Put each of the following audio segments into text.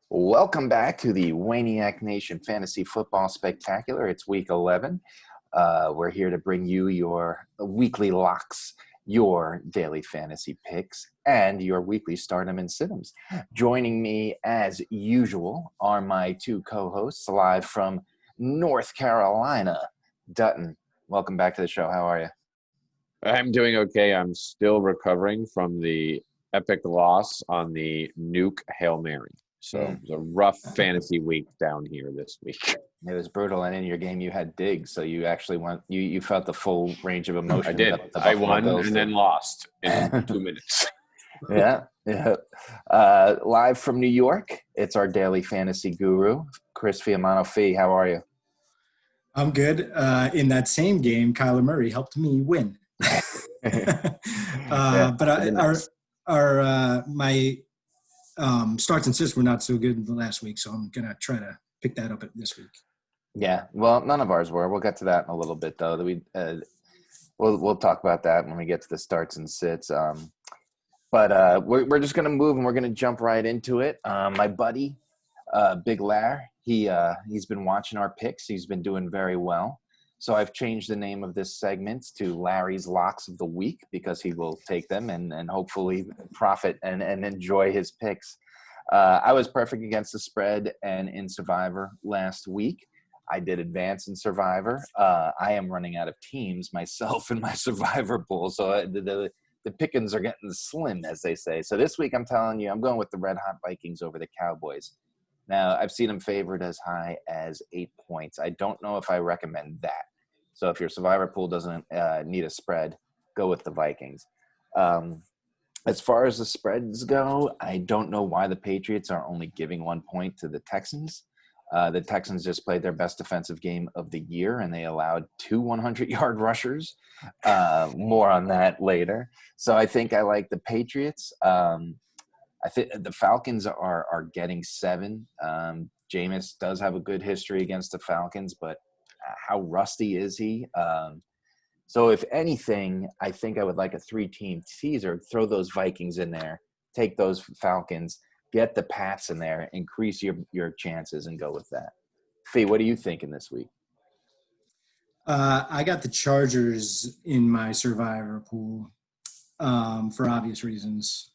Welcome back to the Wayniac Nation Fantasy Football Spectacular. It's week 11. We're here to bring you your weekly locks, your daily fantasy picks, and your weekly stardom and situms. Joining me, as usual, are my two co-hosts live from North Carolina. Dutton, welcome back to the show. How are you? I'm doing okay. I'm still recovering from the epic loss on the Nuke Hail Mary. So it was a rough fantasy week down here this week. It was brutal, and in your game you had Diggs, so you actually you felt the full range of emotion. I did. I won and then lost in 2 minutes. Yeah. Live from New York, it's our daily fantasy guru, Chris Fiamano. Fee, how are you? I'm good. In that same game, Kyler Murray helped me win. My starts and sits were not so good last week, so I'm gonna try to pick that up this week. Yeah, well, none of ours were. We'll get to that in a little bit, though. We'll talk about that when we get to the starts and sits. But we're just gonna move and we're gonna jump right into it. My buddy, Big Lair, he's been watching our picks. He's been doing very well. So I've changed the name of this segment to Larry's Locks of the Week because he will take them and hopefully profit and enjoy his picks. I was perfect against the spread and in Survivor last week. I did advance in Survivor. I am running out of teams myself in my Survivor pool, so the pickings are getting slim, as they say. So this week I'm telling you, I'm going with the Red Hot Vikings over the Cowboys. Now, I've seen them favored as high as 8 points. I don't know if I recommend that. So if your Survivor pool doesn't need a spread, go with the Vikings. As far as the spreads go, I don't know why the Patriots are only giving 1 point to the Texans. The Texans just played their best defensive game of the year, and they allowed 2 100-yard rushers. More on that later. So I think I like the Patriots. I think the Falcons are getting 7. Jameis does have a good history against the Falcons, but how rusty is he? So if anything, I think I would like a 3-team teaser. Throw those Vikings in there, take those Falcons, get the Pats in there, increase your chances, and go with that. Fee, what are you thinking this week? I got the Chargers in my Survivor pool for obvious reasons.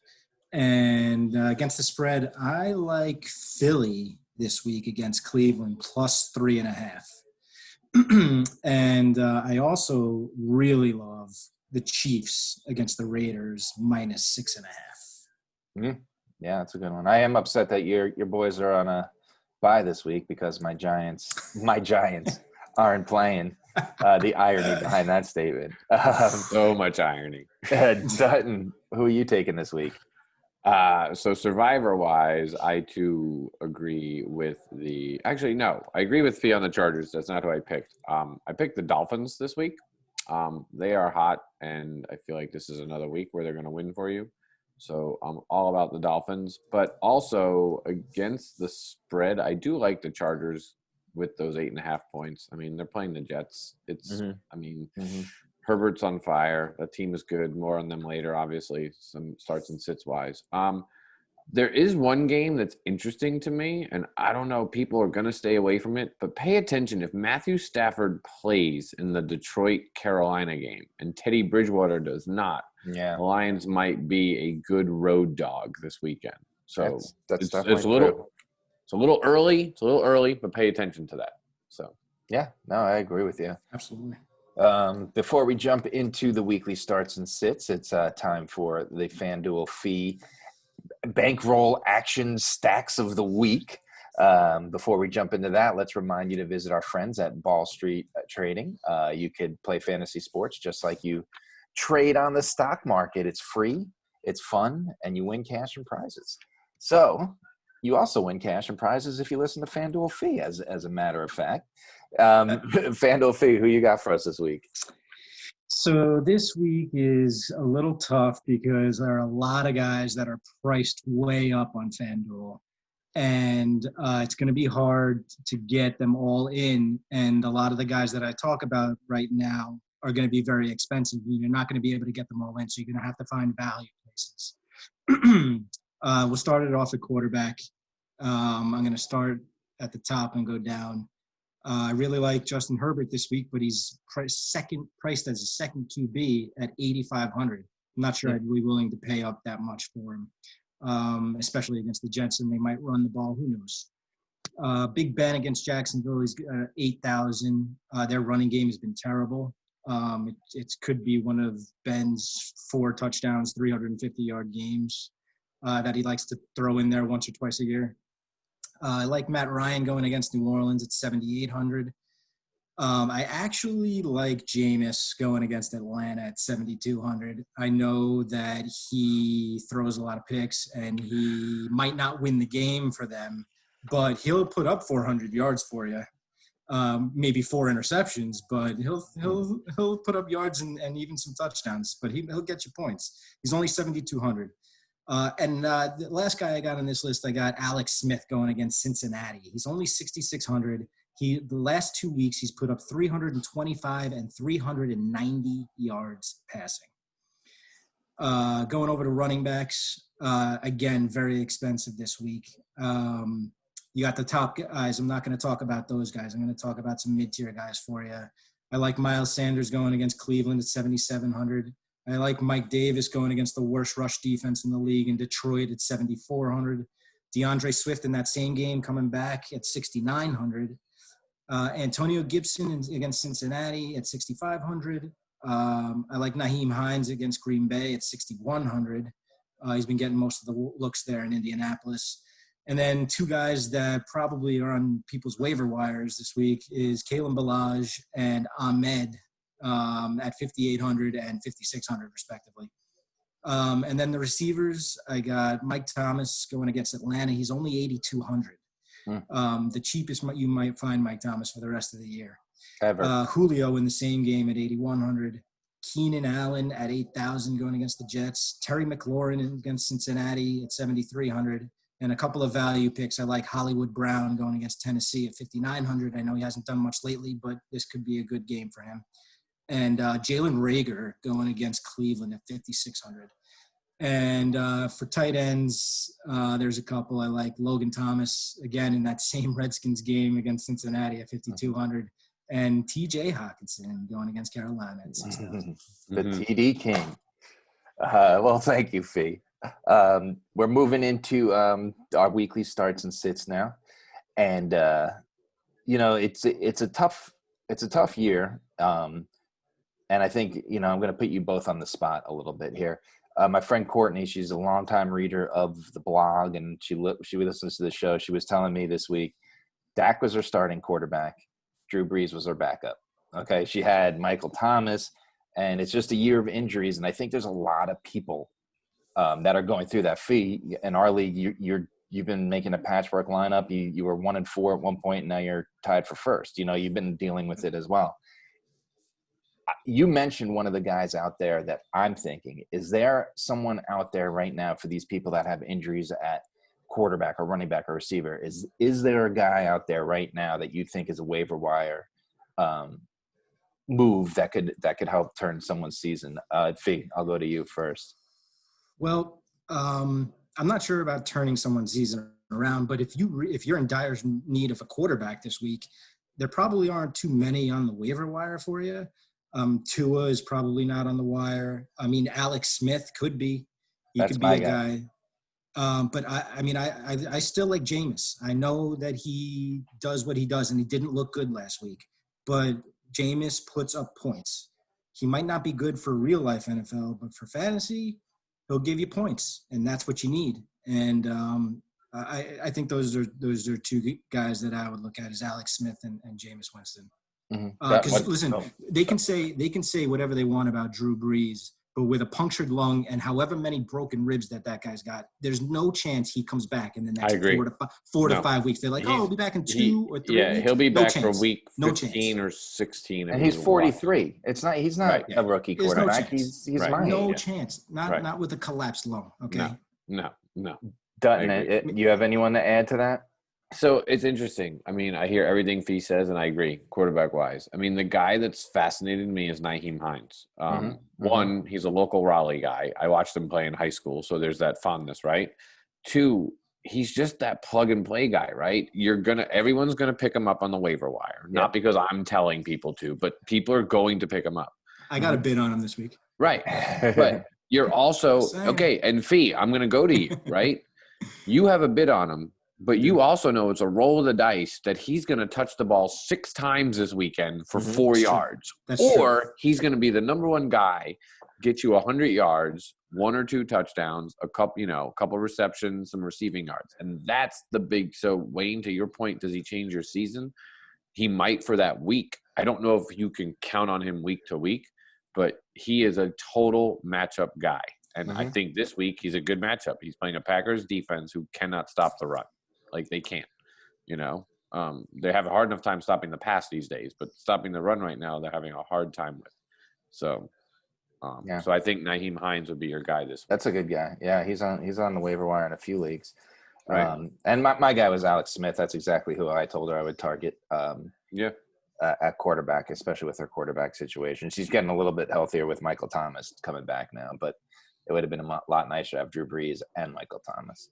And against the spread, I like Philly this week against Cleveland plus 3.5. And I also really love the Chiefs against the Raiders minus 6.5. Yeah, that's a good one. I am upset that your boys are on a bye this week because my Giants aren't playing. The irony behind that statement. So much irony. Dutton, who are you taking this week? So Survivor-wise, I too agree with I agree with Fee on the Chargers. That's not who I picked. I picked the Dolphins this week. They are hot, and I feel like this is another week where they're going to win for you. So I'm all about the Dolphins. But also, against the spread, I do like the Chargers with those 8.5 points. I mean, they're playing the Jets. Herbert's on fire. That team is good. More on them later, obviously, some starts and sits wise. There is one game that's interesting to me, and I don't know, people are going to stay away from it, but pay attention. If Matthew Stafford plays in the Detroit-Carolina game and Teddy Bridgewater does not, the Lions might be a good road dog this weekend. So that's it's a little early, but pay attention to that. So yeah, no, I agree with you. Absolutely. Before we jump into the weekly starts and sits, it's time for the FanDuel Fee bankroll action stacks of the week. Before we jump into that, let's remind you to visit our friends at Ball Street Trading. You could play fantasy sports just like you trade on the stock market. It's free, it's fun, and you win cash and prizes. So you also win cash and prizes if you listen to FanDuel Fee, as a matter of fact. FanDuel Fee, who you got for us this week? So this week is a little tough because there are a lot of guys that are priced way up on FanDuel. And it's going to be hard to get them all in. And a lot of the guys that I talk about right now are going to be very expensive. You're not going to be able to get them all in, so you're going to have to find value places. We'll start it off at quarterback. I'm going to start at the top and go down. I really like Justin Herbert this week, but he's priced as a second QB at 8,500. I'm not sure I'd be willing to pay up that much for him, especially against the Jets, and they might run the ball. Who knows? Big Ben against Jacksonville is 8,000. Their running game has been terrible. It could be one of Ben's 4 touchdowns, 350-yard games that he likes to throw in there once or twice a year. I like Matt Ryan going against New Orleans at 7,800. I actually like Jameis going against Atlanta at 7,200. I know that he throws a lot of picks and he might not win the game for them, but he'll put up 400 yards for you. Maybe 4 interceptions, but he'll put up yards and even some touchdowns, but he'll get you points. He's only 7,200. The last guy I got on this list, I got Alex Smith going against Cincinnati. He's only 6,600. The last 2 weeks, he's put up 325 and 390 yards passing. Going over to running backs, again, very expensive this week. You got the top guys. I'm not going to talk about those guys. I'm going to talk about some mid-tier guys for you. I like Miles Sanders going against Cleveland at 7,700. I like Mike Davis going against the worst rush defense in the league in Detroit at 7,400. DeAndre Swift in that same game coming back at 6,900. Antonio Gibson against Cincinnati at 6,500. I like Naheem Hines against Green Bay at 6,100. He's been getting most of the looks there in Indianapolis. And then 2 guys that probably are on people's waiver wires this week is Kalen Ballage and Ahmed at 5,800 and 5,600 respectively. And then the receivers, I got Mike Thomas going against Atlanta. He's only 8,200. The cheapest you might find Mike Thomas for the rest of the year. Ever. Julio in the same game at 8,100. Keenan Allen at 8,000 going against the Jets. Terry McLaurin against Cincinnati at 7,300. And a couple of value picks. I like Hollywood Brown going against Tennessee at 5,900. I know he hasn't done much lately, but this could be a good game for him. And Jalen Reagor going against Cleveland at 5,600. And for tight ends, there's a couple. I like Logan Thomas, again, in that same Redskins game against Cincinnati at 5,200. And T.J. Hawkinson going against Carolina at 6,000. The TD King. Well, thank you, Fee. We're moving into our weekly starts and sits now. And, it's a tough year. And I think, I'm going to put you both on the spot a little bit here. My friend Courtney, she's a longtime reader of the blog, and she listens to the show. She was telling me this week, Dak was her starting quarterback. Drew Brees was her backup. Okay, she had Michael Thomas, and it's just a year of injuries. And I think there's a lot of people that are going through that. Fee in our league. You've been making a patchwork lineup. You were 1-4 at one point, and now you're tied for first. You've been dealing with it as well. You mentioned one of the guys out there that I'm thinking. Is there someone out there right now for these people that have injuries at quarterback or running back or receiver? Is there a guy out there right now that you think is a waiver wire move that could help turn someone's season? Fee, I'll go to you first. Well, I'm not sure about turning someone's season around, but if you're in dire need of a quarterback this week, there probably aren't too many on the waiver wire for you. Tua is probably not on the wire. I mean, Alex Smith could be. He could be a guy. But I still like Jameis. I know that he does what he does, and he didn't look good last week. But Jameis puts up points. He might not be good for real life NFL, but for fantasy, he'll give you points, and that's what you need. And I think those are 2 guys that I would look at as Alex Smith and Jameis Winston. Because listen, they can say whatever they want about Drew Brees, but with a punctured lung and however many broken ribs that guy's got, there's no chance he comes back in the next 4 to 5 weeks. They're like, he'll be back in 2 or 3 weeks. He'll be back for week 15 or 16. And he's 43. He's not a rookie quarterback. He's mine. No chance. Not with a collapsed lung. Okay. No. Dutton, you have anyone to add to that? So it's interesting. I mean, I hear everything Fee says, and I agree, quarterback-wise. I mean, the guy that's fascinated me is Naheem Hines. One, he's a local Raleigh guy. I watched him play in high school, so there's that fondness, right? 2, he's just that plug and play guy, right? Everyone's gonna pick him up on the waiver wire, not because I'm telling people to, but people are going to pick him up. I got a bid on him this week. Right. But you're also okay. And Fee, I'm gonna go to you, right? You have a bid on him, but you also know it's a roll of the dice that he's going to touch the ball 6 times this weekend for 4 yards. Or he's going to be the number one guy, get you 100 yards, 1 or 2 touchdowns, a couple receptions, some receiving yards. And that's the big – so, Wayne, to your point, does he change your season? He might for that week. I don't know if you can count on him week to week, but he is a total matchup guy. And I think this week he's a good matchup. He's playing a Packers defense who cannot stop the run. Like, they can't, They have a hard enough time stopping the pass these days, but stopping the run right now, they're having a hard time with. So, so I think Nyheim Hines would be your guy this week. That's a good guy. Yeah, he's on the waiver wire in a few leagues. Right. And my guy was Alex Smith. That's exactly who I told her I would target. At quarterback, especially with her quarterback situation. She's getting a little bit healthier with Michael Thomas coming back now, but it would have been a lot nicer to have Drew Brees and Michael Thomas.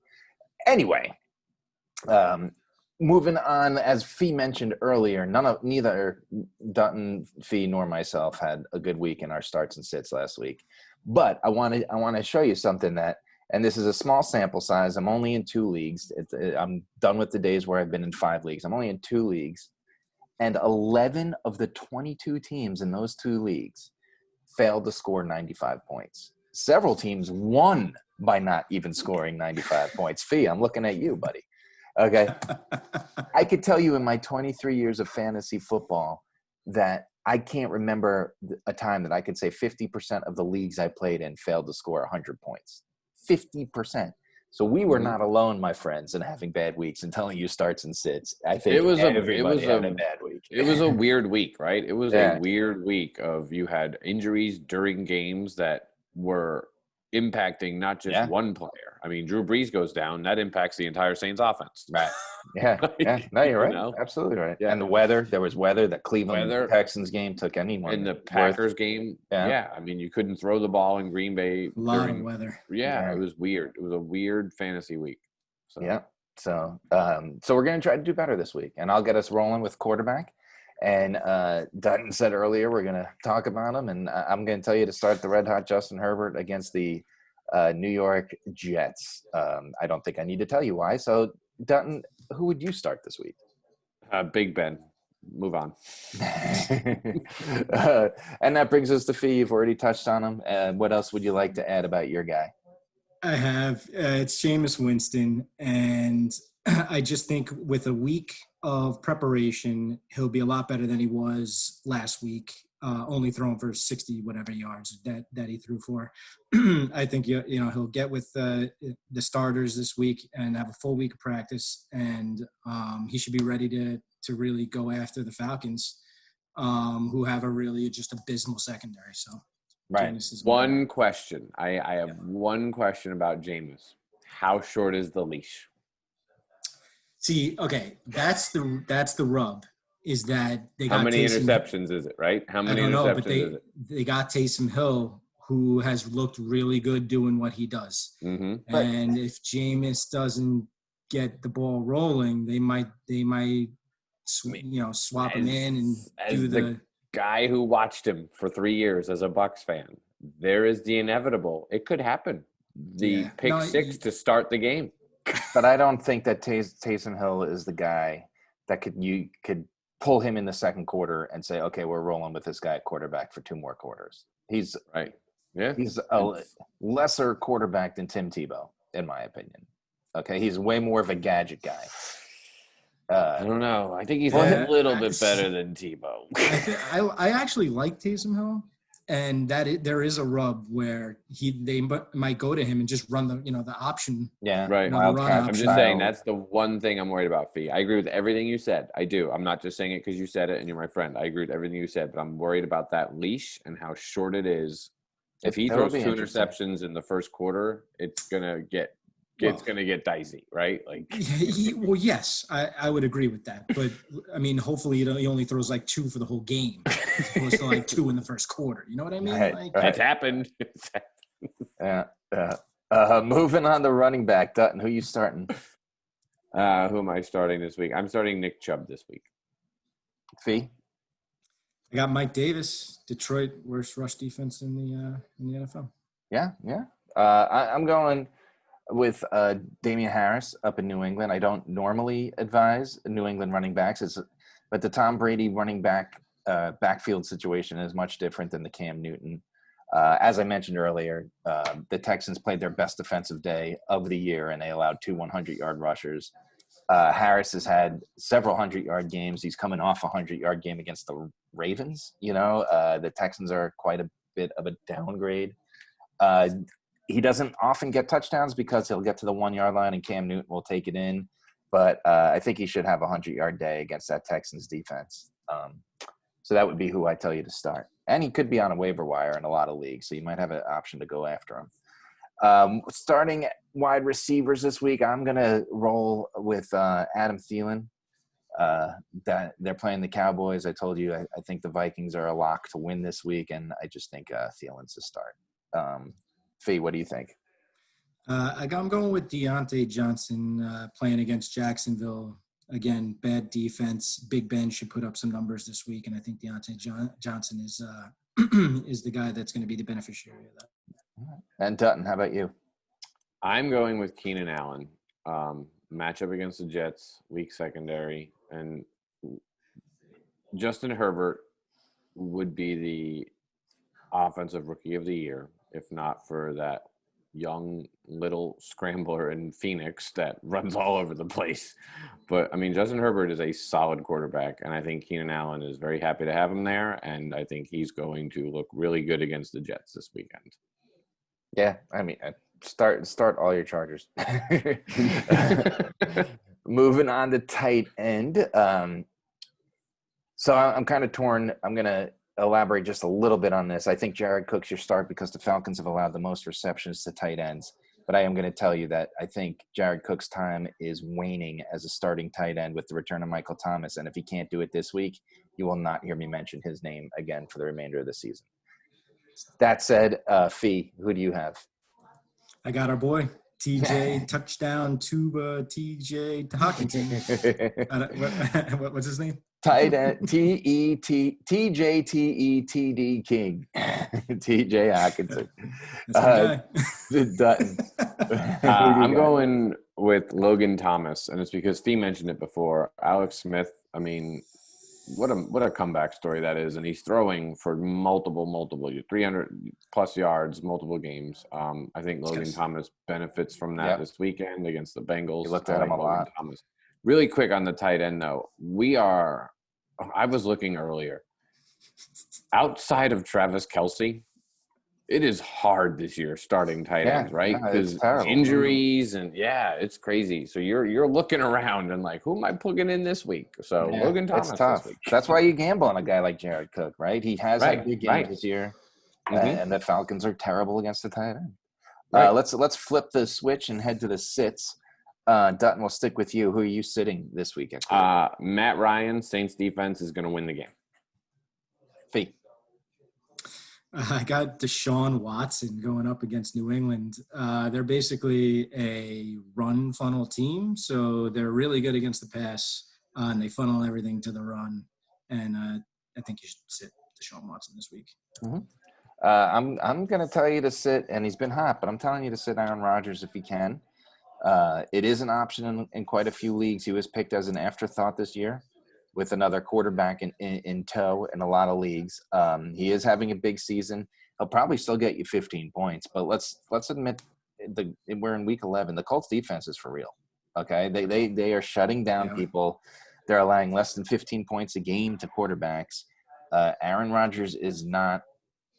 Anyway, moving on, as Fee mentioned earlier, neither Dunton, Fee, nor myself had a good week in our starts and sits last week. But I want to show you something and this is a small sample size. I'm only in 2 leagues. I'm done with the days where I've been in 5 leagues. I'm only in 2 leagues. And 11 of the 22 teams in those 2 leagues failed to score 95 points. Several teams won by not even scoring 95 points. Fee, I'm looking at you, buddy. Okay. I could tell you in my 23 years of fantasy football that I can't remember a time that I could say 50% of the leagues I played in failed to score 100 points. 50%. So we were not alone, my friends, in having bad weeks and telling you starts and sits. I think everybody had a bad week. It was a weird week, right? It was a weird week of you had injuries during games that were impacting not just one player. I mean, Drew Brees goes down, that impacts the entire Saints offense. Right. Yeah. No, you're right. Absolutely right. Yeah. And the weather, there was weather. That Cleveland Texans game took anyone. And the Packers game, I mean, you couldn't throw the ball in Green Bay. A lot of weather. Yeah, it was weird. It was a weird fantasy week. So. Yeah. So we're going to try to do better this week. And I'll get us rolling with quarterback. And Dunton said earlier we're going to talk about him. And I'm going to tell you to start the red-hot Justin Herbert against the New York Jets. I don't think I need to tell you why. So, Dunton, who would you start this week? Big Ben. Move on. And that brings us to Fee. You've already touched on him. What else would you like to add about your guy? I have. It's Jameis Winston. And I just think with a week of preparation, he'll be a lot better than he was last week. Only throwing for 60 whatever yards that he threw for. I think he'll get with the starters this week and have a full week of practice, and he should be ready to really go after the Falcons, who have a really just abysmal secondary. So, right. One question. I have one question about Jameis. How short is the leash? See, okay, that's the rub. Is that they got how many Taysom, interceptions is it, right? How many interceptions is it? They got Taysom Hill, who has looked really good doing what he does. Mm-hmm. And if Jameis doesn't get the ball rolling, they might swap him in and do the guy who watched him for 3 years as a Bucs fan. There is the inevitable. It could happen. Pick six to start the game. But I don't think that Taysom Hill is the guy that you could pull him in the second quarter and say, okay, we're rolling with this guy at quarterback for 2 more quarters. He's right. Yeah. He's a lesser quarterback than Tim Tebow, in my opinion. Okay. He's way more of a gadget guy. I don't know. I think he's a little bit better than Tebow. I actually like Taysom Hill, and there is a rub where they might go to him and just run the option. Yeah, right. I'm just saying that's the one thing I'm worried about, Fee. I agree with everything you said. I do. I'm not just saying it because you said it and you're my friend. I agree with everything you said, but I'm worried about that leash and how short it is. If he throws 2 interceptions in the first quarter, it's gonna get dicey, right? Like, well, yes, I would agree with that. But I mean, hopefully he only throws like 2 for the whole game, as opposed to like 2 in the first quarter. You know what I mean? Right, It's happened. Yeah. Moving on to running back, Dutton. Who you starting? Who am I starting this week? I'm starting Nick Chubb this week. Fee? I got Mike Davis, Detroit, worst rush defense in the NFL. Yeah. I'm going with Damian Harris up in New England. I don't normally advise New England running backs, but the Tom Brady running backfield situation is much different than the Cam Newton. As I mentioned earlier, the Texans played their best defensive day of the year, and they allowed 2 100-yard rushers. Harris has had several 100-yard games. He's coming off a 100-yard game against the Ravens. The Texans are quite a bit of a downgrade. He doesn't often get touchdowns because he'll get to the 1-yard line and Cam Newton will take it in. But I think he should have a 100-yard day against that Texans defense. So that would be who I tell you to start. And he could be on a waiver wire in a lot of leagues, so you might have an option to go after him. Starting wide receivers this week, I'm going to roll with Adam Thielen. That they're playing the Cowboys. I told you I think the Vikings are a lock to win this week, and I just think Thielen's a start. Fee, what do you think? I'm going with Deontay Johnson playing against Jacksonville. Again, bad defense. Big Ben should put up some numbers this week, and I think Deontay Johnson is is the guy that's going to be the beneficiary of that. And Dunton, how about you? I'm going with Keenan Allen. Matchup against the Jets, weak secondary, and Justin Herbert would be the offensive rookie of the year, if not for that young little scrambler in Phoenix that runs all over the place. But, I mean, Justin Herbert is a solid quarterback, and I think Keenan Allen is very happy to have him there, and I think he's going to look really good against the Jets this weekend. Yeah, I mean, start all your Chargers. Moving on to tight end. So I'm kind of torn. I'm going to elaborate just a little bit on this. I think Jared Cook's your start because the Falcons have allowed the most receptions to tight ends. But I am going to tell you that I think Jared Cook's time is waning as a starting tight end with the return of Michael Thomas. And if he can't do it this week, you will not hear me mention his name again for the remainder of the season. That said, Fee, who do you have? I got our boy, TJ Touchdown Tuba TJ Hawkinson. What's his name? Tight end TJTETD King. TJ Hawkinson. Dutton. I'm going with Logan Thomas, and it's because Fee mentioned it before. Alex Smith, I mean, what a comeback story that is, and he's throwing for multiple 300+ yards, multiple games. I think Logan Thomas benefits from that this weekend against the Bengals. You looked at him a lot. Thomas. Really quick on the tight end, though. I was looking earlier. Outside of Travis Kelce, it is hard this year starting tight ends, right? Because injuries and it's crazy. So you're looking around and like, who am I plugging in this week? So Logan Thomas. It's tough. This week. That's why you gamble on a guy like Jared Cook, right? He has had big games this year, and the Falcons are terrible against the tight end. Let's flip the switch and head to the sits. Dutton, we'll stick with you. Who are you sitting this week? Matt Ryan, Saints defense is going to win the game. Fee. I got Deshaun Watson going up against New England. They're basically a run funnel team, so they're really good against the pass, and they funnel everything to the run. And I think you should sit Deshaun Watson this week. Mm-hmm. I'm going to tell you to sit, and he's been hot, but I'm telling you to sit Aaron Rodgers if he can. It is an option in quite a few leagues. He was picked as an afterthought this year with another quarterback in tow in a lot of leagues. He is having a big season. He'll probably still get you 15 points, but let's admit we're in week 11. The Colts defense is for real. Okay. They are shutting down people. They're allowing less than 15 points a game to quarterbacks. Aaron Rodgers is not,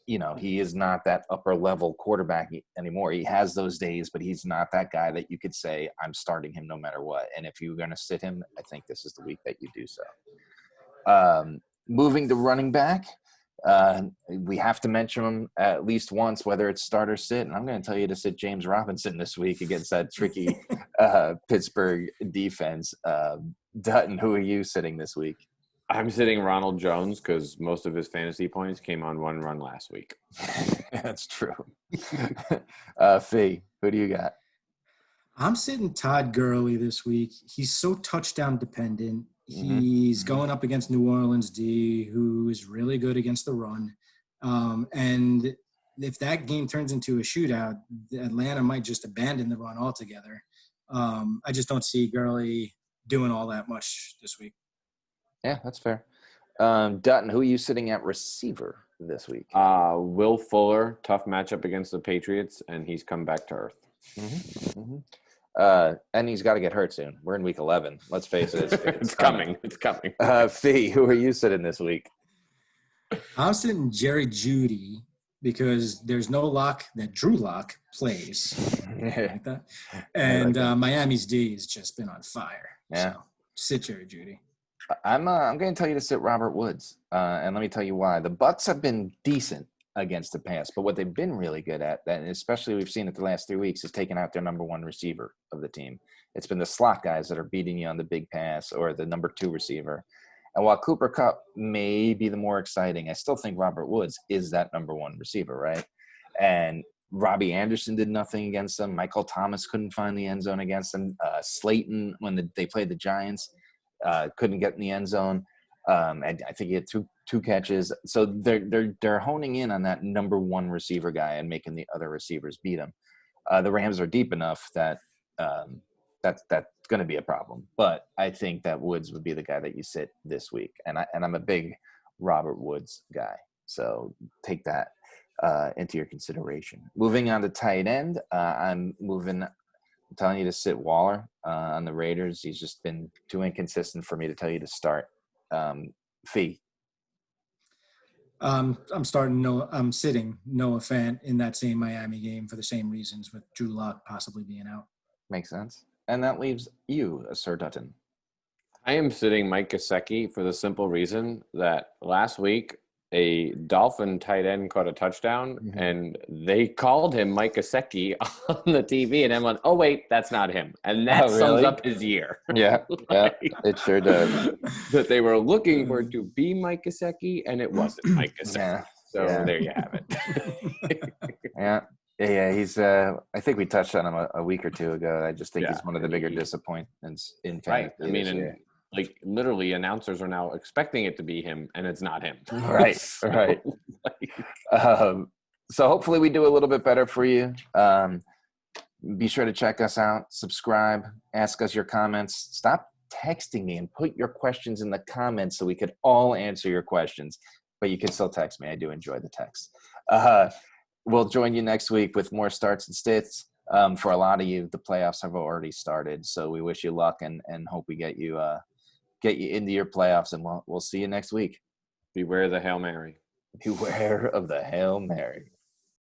he is not that upper level quarterback anymore. He has those days, but he's not that guy that you could say, I'm starting him no matter what. And if you're going to sit him, I think this is the week that you do so. Moving to running back, we have to mention him at least once, whether it's start or sit. And I'm going to tell you to sit James Robinson this week against that tricky Pittsburgh defense. Dutton, who are you sitting this week? I'm sitting Ronald Jones because most of his fantasy points came on one run last week. That's true. Fee, who do you got? I'm sitting Todd Gurley this week. He's so touchdown dependent. Mm-hmm. He's going up against New Orleans D, who is really good against the run. And if that game turns into a shootout, Atlanta might just abandon the run altogether. I just don't see Gurley doing all that much this week. Yeah, that's fair. Dutton, who are you sitting at receiver this week? Will Fuller, tough matchup against the Patriots, and he's come back to earth. Mm-hmm. Mm-hmm. And he's got to get hurt soon. We're in week 11. Let's face it. It's coming. It's coming. Fee, who are you sitting this week? I'm sitting Jerry Jeudy because there's no lock that Drew Lock plays. Like that. And Miami's D has just been on fire. Yeah. So sit Jerry Jeudy. I'm going to tell you to sit Robert Woods, and let me tell you why. The Bucs have been decent against the pass, but what they've been really good at, and especially we've seen it the last 3 weeks, is taking out their number one receiver of the team. It's been the slot guys that are beating you on the big pass or the number two receiver. And while Cooper Kupp may be the more exciting, I still think Robert Woods is that number one receiver, right? And Robbie Anderson did nothing against them. Michael Thomas couldn't find the end zone against them. Slayton, when they played the Giants, couldn't get in the end zone. And I think he had two catches. So they're honing in on that number one receiver guy and making the other receivers beat him. The Rams are deep enough that that's going to be a problem. But I think that Woods would be the guy that you sit this week. And I'm a big Robert Woods guy. So take that into your consideration. Moving on to tight end, I'm telling you to sit Waller on the Raiders. He's just been too inconsistent for me to tell you to start. Fee. I'm sitting Noah Fant in that same Miami game for the same reasons, with Drew Lock possibly being out. Makes sense. And that leaves you, Sir Dunton. I am sitting Mike Gesicki for the simple reason that last week a Dolphin tight end caught a touchdown, and they called him Mike Gesicki on the TV, and I'm like, oh, wait, that's not him. And that sums up his year. Yeah, it sure does. That they were looking for it to be Mike Gesicki, and it wasn't Mike Gesicki. Yeah. So there you have it. Yeah, he's I think we touched on him a week or two ago. I just think he's one of the bigger disappointments in fantasy. Right. I mean, like literally announcers are now expecting it to be him, and it's not him. Right. So hopefully we do a little bit better for you. Be sure to check us out, subscribe, ask us your comments. Stop texting me and put your questions in the comments so we could all answer your questions. But you can still text me. I do enjoy the text. We'll join you next week with more starts and stats. For a lot of you, the playoffs have already started, so we wish you luck and hope we get you into your playoffs, and we'll see you next week. Beware the Hail Mary. Beware of the Hail Mary.